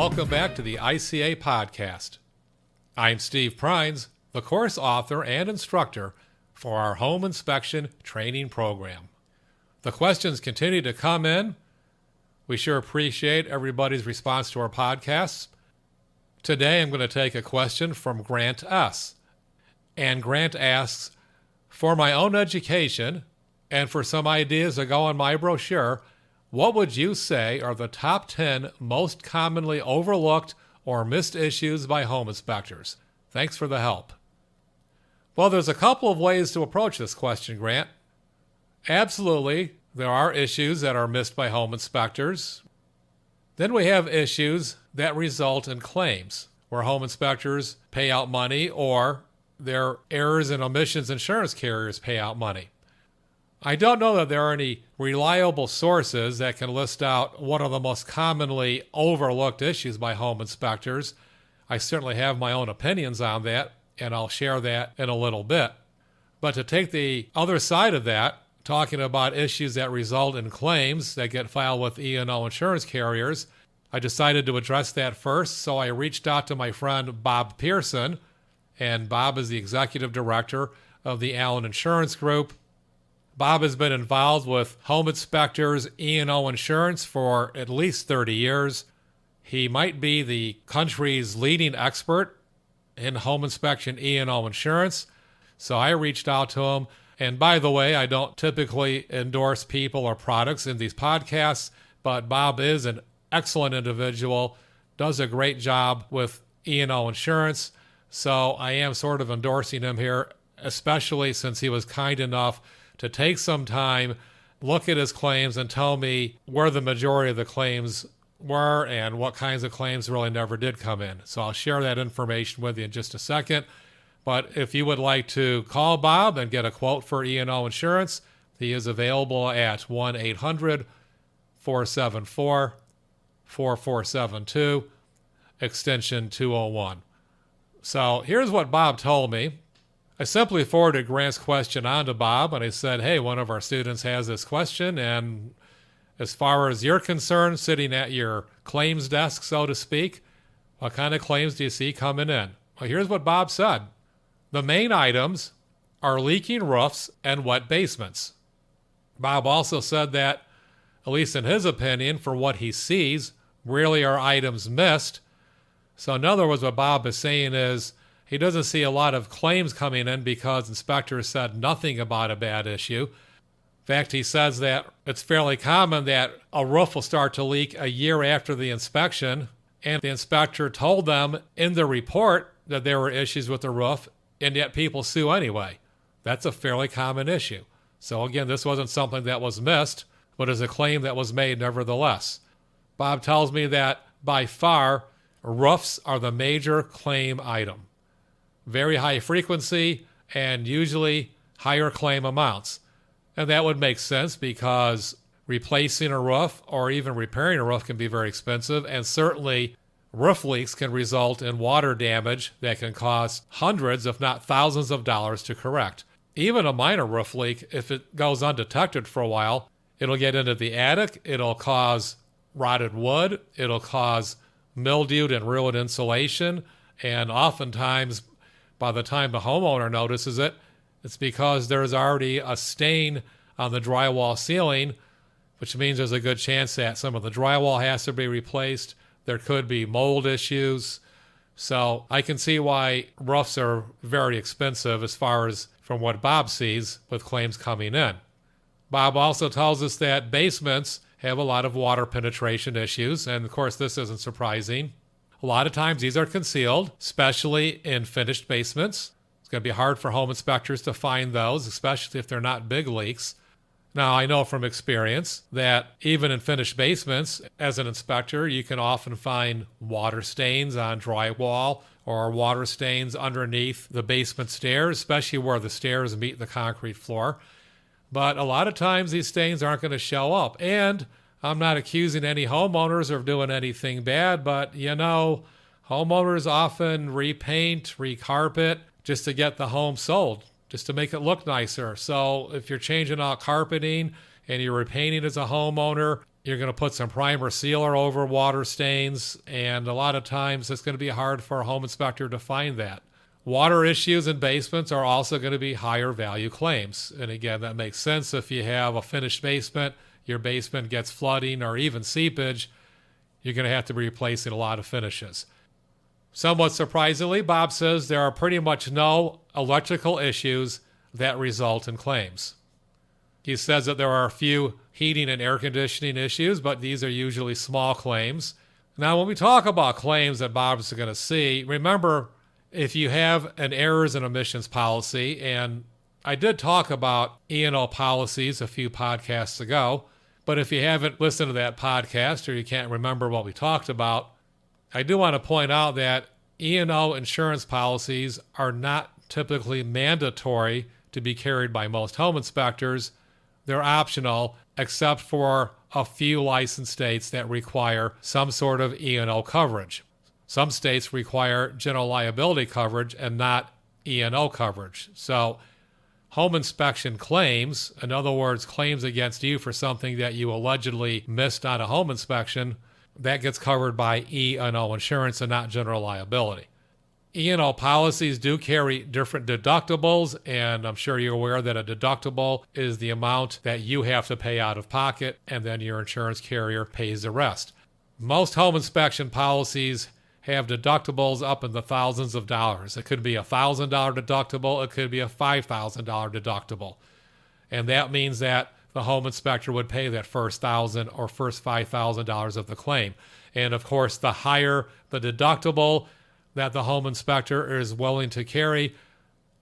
welcome back to the ICA podcast. I'm Steve Prines, the course author and instructor for our home inspection training program. The questions continue to come in. We sure appreciate everybody's response to our podcasts. Today I'm going to take a question from Grant S. And Grant asks, for my own education and for some ideas to go on my brochure, what would you say are the top 10 most commonly overlooked or missed issues by home inspectors? Thanks for the help. Well, there's a couple of ways to approach this question, Grant. Absolutely, there are issues that are missed by home inspectors. Then we have issues that result in claims, where home inspectors pay out money or their errors and omissions insurance carriers pay out money. I don't know that there are any reliable sources that can list out one of the most commonly overlooked issues by home inspectors. I certainly have my own opinions on that, and I'll share that in a little bit. But to take the other side of that, talking about issues that result in claims that get filed with E&O insurance carriers, I decided to address that first, so I reached out to my friend Bob Pearson, and Bob is the executive director of the Allen Insurance Group. Bob has been involved with home inspectors, E&O insurance for at least 30 years. He might be the country's leading expert in home inspection E&O insurance. So I reached out to him. And by the way, I don't typically endorse people or products in these podcasts, but Bob is an excellent individual, does a great job with E&O insurance. So I am sort of endorsing him here, especially since he was kind enough to take some time, look at his claims, and tell me where the majority of the claims were and what kinds of claims really never did come in. So I'll share that information with you in just a second. But if you would like to call Bob and get a quote for E&O insurance, he is available at 1-800-474-4472, extension 201. So here's what Bob told me. I simply forwarded Grant's question on to Bob, and I said, hey, one of our students has this question, and as far as you're concerned, sitting at your claims desk, so to speak, what kind of claims do you see coming in? Well, here's what Bob said. The main items are leaking roofs and wet basements. Bob also said that, at least in his opinion, for what he sees, rarely are items missed. So in other words, what Bob is saying is, he doesn't see a lot of claims coming in because inspectors said nothing about a bad issue. In fact, he says that it's fairly common that a roof will start to leak a year after the inspection, and the inspector told them in the report that there were issues with the roof, and yet people sue anyway. That's a fairly common issue. So again, this wasn't something that was missed, but is a claim that was made nevertheless. Bob tells me that by far, roofs are the major claim item. Very high frequency and usually higher claim amounts. And that would make sense because replacing a roof or even repairing a roof can be very expensive, and certainly roof leaks can result in water damage that can cost hundreds, if not thousands of dollars to correct. Even a minor roof leak, if it goes undetected for a while, it'll get into the attic, it'll cause rotted wood, it'll cause mildewed and ruined insulation, and oftentimes by the time the homeowner notices it, it's because there's already a stain on the drywall ceiling, which means there's a good chance that some of the drywall has to be replaced. There could be mold issues. So I can see why roofs are very expensive as far as from what Bob sees with claims coming in. Bob also tells us that basements have a lot of water penetration issues, and of course this isn't surprising. A lot of times these are concealed, especially in finished basements. It's going to be hard for home inspectors to find those, especially if they're not big leaks. Now, I know from experience that even in finished basements, as an inspector, you can often find water stains on drywall or water stains underneath the basement stairs, especially where the stairs meet the concrete floor. But a lot of times these stains aren't going to show up. And I'm not accusing any homeowners of doing anything bad, but homeowners often repaint, recarpet just to get the home sold, just to make it look nicer. So if you're changing out carpeting and you're repainting as a homeowner, You're going to put some primer sealer over water stains, and a lot of times it's going to be hard for a home inspector to find that. Water issues in basements are also going to be higher value claims. And again, that makes sense if you have a finished basement, your basement gets flooding or even seepage, you're going to have to be replacing a lot of finishes. Somewhat surprisingly, Bob says there are pretty much no electrical issues that result in claims. He says that there are a few heating and air conditioning issues, but these are usually small claims. Now, when we talk about claims that Bob's going to see, remember, if you have an errors and omissions policy, and I did talk about E&O policies a few podcasts ago, but if you haven't listened to that podcast or you can't remember what we talked about, I do want to point out that E&O insurance policies are not typically mandatory to be carried by most home inspectors. They're optional, except for a few licensed states that require some sort of E&O coverage. Some states require general liability coverage and not E&O coverage. So home inspection claims, in other words, claims against you for something that you allegedly missed on a home inspection, that gets covered by E&O insurance and not general liability. E&O policies do carry different deductibles, and I'm sure you're aware that a deductible is the amount that you have to pay out of pocket, and then your insurance carrier pays the rest. Most home inspection policies have deductibles up in the thousands of dollars. It could be a $1,000 deductible. It could be a $5,000 deductible. And that means that the home inspector would pay that first $1,000 or first $5,000 of the claim. And of course, the higher the deductible that the home inspector is willing to carry,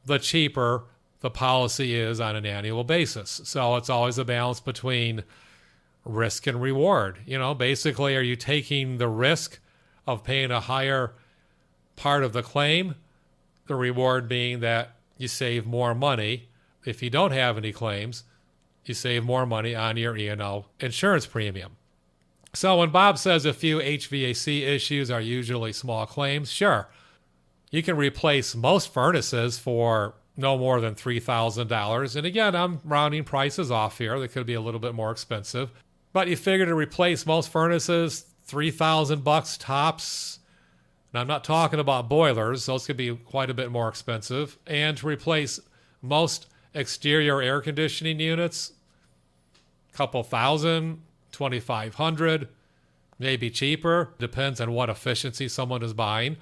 the cheaper the policy is on an annual basis. So it's always a balance between risk and reward. Basically, are you taking the risk of paying a higher part of the claim, the reward being that you save more money. If you don't have any claims, you save more money on your E&O insurance premium. So when Bob says a few HVAC issues are usually small claims, sure, you can replace most furnaces for no more than $3,000. And again, I'm rounding prices off here. They could be a little bit more expensive. But you figure to replace most furnaces, $3,000 tops. And I'm not talking about boilers. Those could be quite a bit more expensive. And to replace most exterior air conditioning units, a couple thousand, $2,500, maybe cheaper. Depends on what efficiency someone is buying.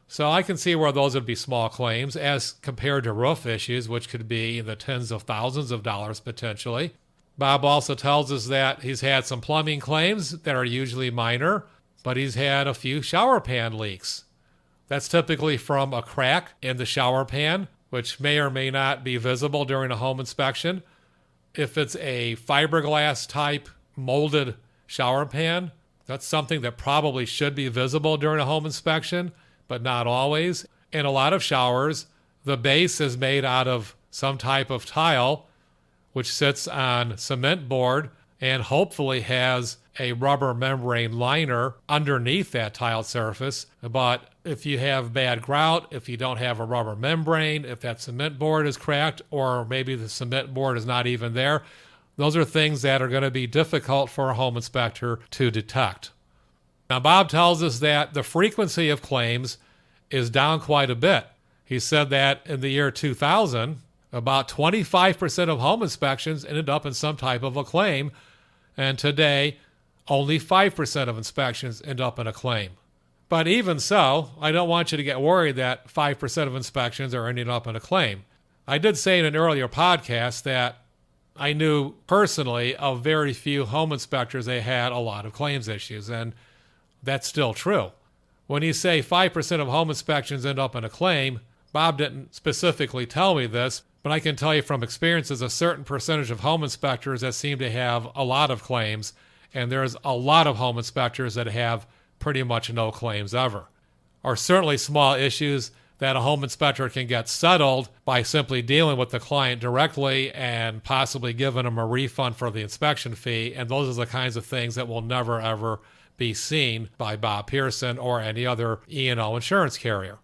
So I can see where those would be small claims as compared to roof issues, which could be in the tens of thousands of dollars potentially. Bob also tells us that he's had some plumbing claims that are usually minor, but he's had a few shower pan leaks. That's typically from a crack in the shower pan, which may or may not be visible during a home inspection. If it's a fiberglass type molded shower pan, that's something that probably should be visible during a home inspection, but not always. In a lot of showers, the base is made out of some type of tile, which sits on cement board and hopefully has a rubber membrane liner underneath that tile surface. But if you have bad grout, if you don't have a rubber membrane, if that cement board is cracked, or maybe the cement board is not even there, those are things that are going to be difficult for a home inspector to detect. Now, Bob tells us that the frequency of claims is down quite a bit. He said that in the year 2000, about 25% of home inspections ended up in some type of a claim, and today, only 5% of inspections end up in a claim. But even so, I don't want you to get worried that 5% of inspections are ending up in a claim. I did say in an earlier podcast that I knew personally of very few home inspectors that had a lot of claims issues, and that's still true. When you say 5% of home inspections end up in a claim, Bob didn't specifically tell me this, but I can tell you from experience there's a certain percentage of home inspectors that seem to have a lot of claims, and there's a lot of home inspectors that have pretty much no claims ever. Or certainly small issues that a home inspector can get settled by simply dealing with the client directly and possibly giving them a refund for the inspection fee, and those are the kinds of things that will never ever be seen by Bob Pearson or any other E&O insurance carrier.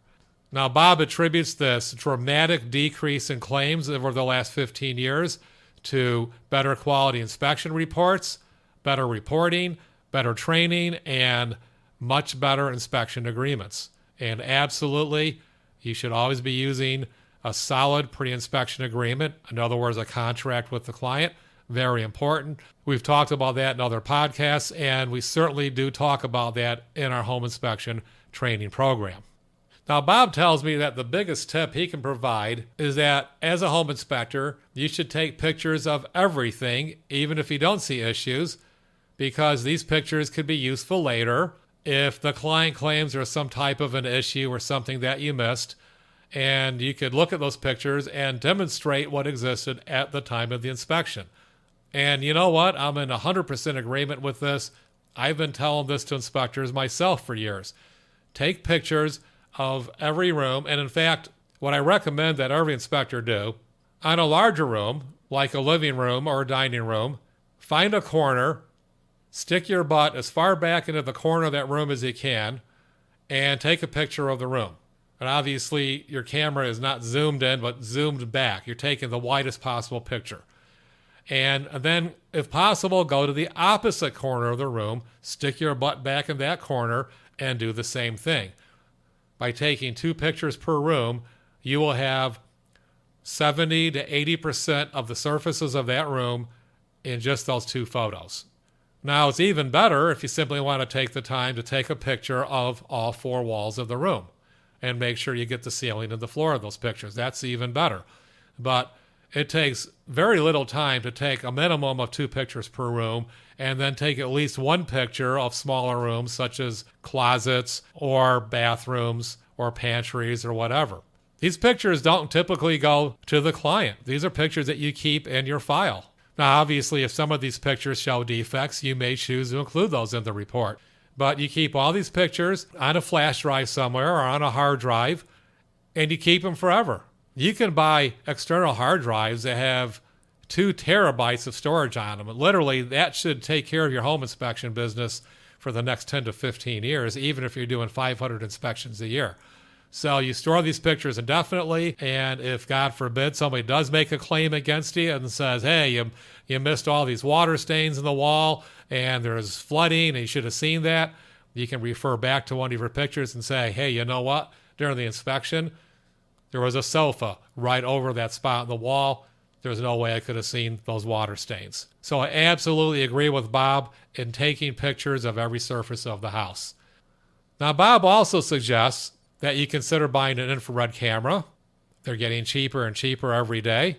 Now, Bob attributes this dramatic decrease in claims over the last 15 years to better quality inspection reports, better reporting, better training, and much better inspection agreements. And absolutely, you should always be using a solid pre-inspection agreement. In other words, a contract with the client. Very important. We've talked about that in other podcasts, and we certainly do talk about that in our home inspection training program. Now, Bob tells me that the biggest tip he can provide is that as a home inspector, you should take pictures of everything, even if you don't see issues, because these pictures could be useful later if the client claims there's some type of an issue or something that you missed, and you could look at those pictures and demonstrate what existed at the time of the inspection. And you know what? I'm in 100% agreement with this. I've been telling this to inspectors myself for years. Take pictures of every room, and in fact, what I recommend that every inspector do, on a larger room, like a living room or a dining room, find a corner, stick your butt as far back into the corner of that room as you can, and take a picture of the room. And obviously, your camera is not zoomed in, but zoomed back. You're taking the widest possible picture. And then, if possible, go to the opposite corner of the room, stick your butt back in that corner, and do the same thing. By taking 2 pictures per room, you will have 70 to 80% of the surfaces of that room in just those 2 photos. Now, it's even better if you simply want to take the time to take a picture of all 4 walls of the room and make sure you get the ceiling and the floor of those pictures. That's even better. But it takes very little time to take a minimum of 2 pictures per room and then take at least 1 picture of smaller rooms such as closets or bathrooms or pantries or whatever. These pictures don't typically go to the client. These are pictures that you keep in your file. Now, obviously, if some of these pictures show defects, you may choose to include those in the report. But you keep all these pictures on a flash drive somewhere or on a hard drive, and you keep them forever. You can buy external hard drives that have 2 terabytes of storage on them. And literally, that should take care of your home inspection business for the next 10 to 15 years, even if you're doing 500 inspections a year. So you store these pictures indefinitely, and if, God forbid, somebody does make a claim against you and says, hey, you missed all these water stains in the wall, and there's flooding, and you should have seen that, you can refer back to one of your pictures and say, hey, you know what? During the inspection, there was a sofa right over that spot in the wall. There's no way I could have seen those water stains. So I absolutely agree with Bob in taking pictures of every surface of the house. Now, Bob also suggests that you consider buying an infrared camera. They're getting cheaper and cheaper every day.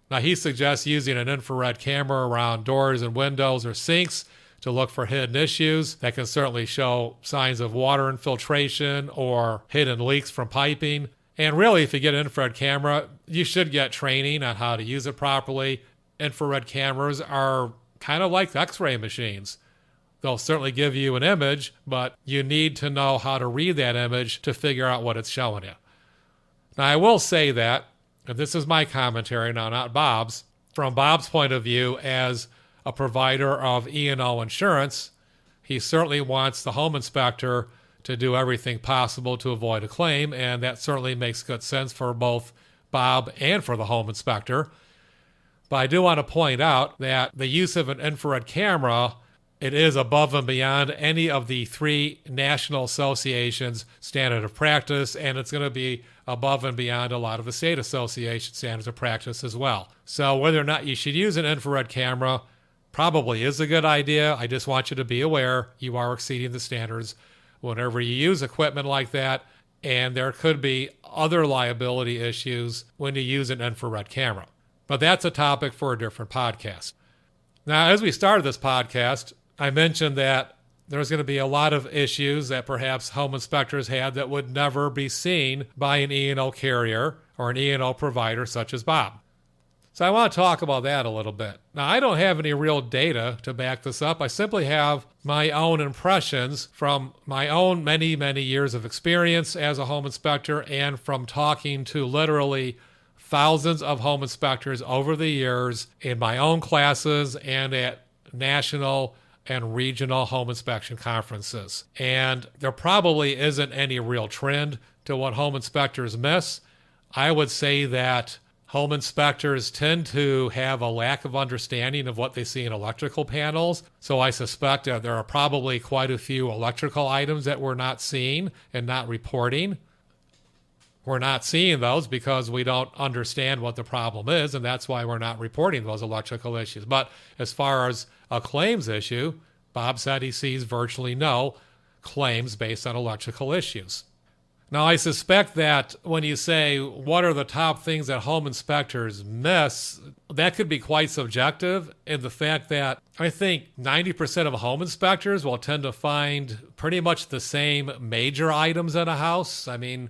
Now, he suggests using an infrared camera around doors and windows or sinks to look for hidden issues that can certainly show signs of water infiltration or hidden leaks from piping. And really, if you get an infrared camera, you should get training on how to use it properly. Infrared cameras are kind of like X-ray machines. They'll certainly give you an image, but you need to know how to read that image to figure out what it's showing you. Now, I will say that, and this is my commentary now, not Bob's, from Bob's point of view as a provider of E&O insurance, he certainly wants the home inspector to do everything possible to avoid a claim, and that certainly makes good sense for both Bob and for the home inspector. But I do want to point out that the use of an infrared camera, it is above and beyond any of the 3 national associations' standard of practice, and it's going to be above and beyond a lot of the state association standards of practice as well. So whether or not you should use an infrared camera probably is a good idea. I just want you to be aware you are exceeding the standards whenever you use equipment like that, and there could be other liability issues when you use an infrared camera. But that's a topic for a different podcast. Now, as we started this podcast, I mentioned that there's going to be a lot of issues that perhaps home inspectors had that would never be seen by an E&O carrier or an E&O provider such as Bob. So I want to talk about that a little bit. Now, I don't have any real data to back this up. I simply have my own impressions from my own many, many years of experience as a home inspector and from talking to literally thousands of home inspectors over the years in my own classes and at national and regional home inspection conferences. And there probably isn't any real trend to what home inspectors miss. I would say that Home inspectors tend to have a lack of understanding of what they see in electrical panels. So I suspect there are probably quite a few electrical items that we're not seeing and not reporting. We're not seeing those because we don't understand what the problem is, and that's why we're not reporting those electrical issues. But as far as a claims issue, Bob said he sees virtually no claims based on electrical issues. Now, I suspect that when you say, what are the top things that home inspectors miss, that could be quite subjective in the fact that I think 90% of home inspectors will tend to find pretty much the same major items in a house. I mean,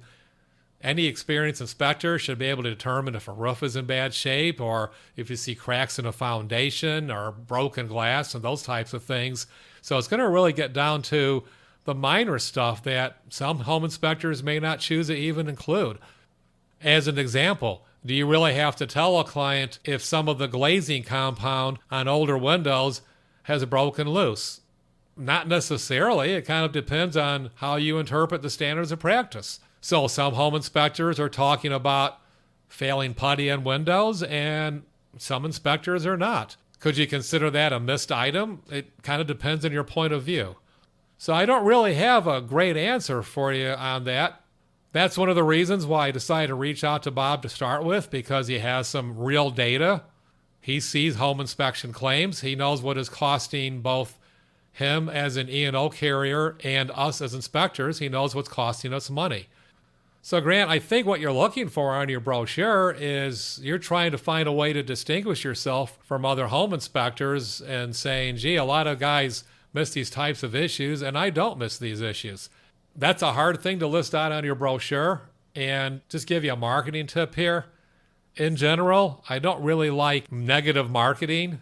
any experienced inspector should be able to determine if a roof is in bad shape or if you see cracks in a foundation or broken glass and those types of things. So it's going to really get down to the minor stuff that some home inspectors may not choose to even include. As an example, do you really have to tell a client if some of the glazing compound on older windows has broken loose? Not necessarily. It kind of depends on how you interpret the standards of practice. So some home inspectors are talking about failing putty in windows, and some inspectors are not. Could you consider that a missed item? It kind of depends on your point of view. So I don't really have a great answer for you on that. That's one of the reasons why I decided to reach out to Bob to start with, because he has some real data. He sees home inspection claims. He knows what is costing both him as an E&O carrier and us as inspectors. He knows what's costing us money. So Grant, I think what you're looking for on your brochure is you're trying to find a way to distinguish yourself from other home inspectors and saying, gee, a lot of guys miss these types of issues, and I don't miss these issues. That's a hard thing to list out on your brochure. And just give you a marketing tip here. In general, I don't really like negative marketing.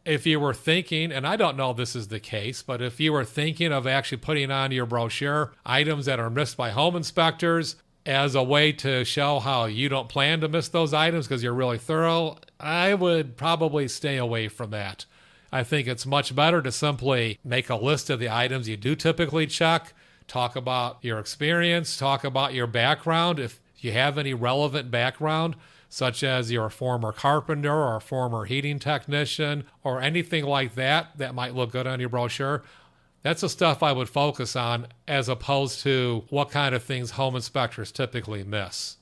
If you were thinking, and I don't know if this is the case, but if you were thinking of actually putting on your brochure items that are missed by home inspectors as a way to show how you don't plan to miss those items because you're really thorough, I would probably stay away from that. I think it's much better to simply make a list of the items you do typically check, talk about your experience, talk about your background, if you have any relevant background, such as you're a former carpenter or a former heating technician or anything like that that might look good on your brochure. That's the stuff I would focus on as opposed to what kind of things home inspectors typically miss.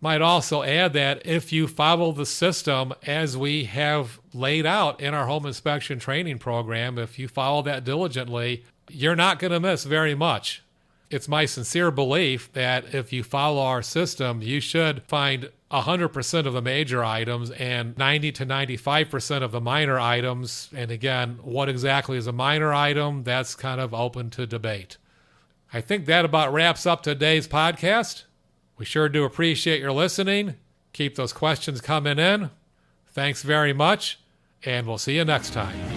Might also add that if you follow the system as we have laid out in our home inspection training program, if you follow that diligently, you're not going to miss very much. It's my sincere belief that if you follow our system, you should find 100% of the major items and 90 to 95% of the minor items. And again, what exactly is a minor item? That's kind of open to debate. I think that about wraps up today's podcast. We sure do appreciate your listening. Keep those questions coming in. Thanks very much, and we'll see you next time.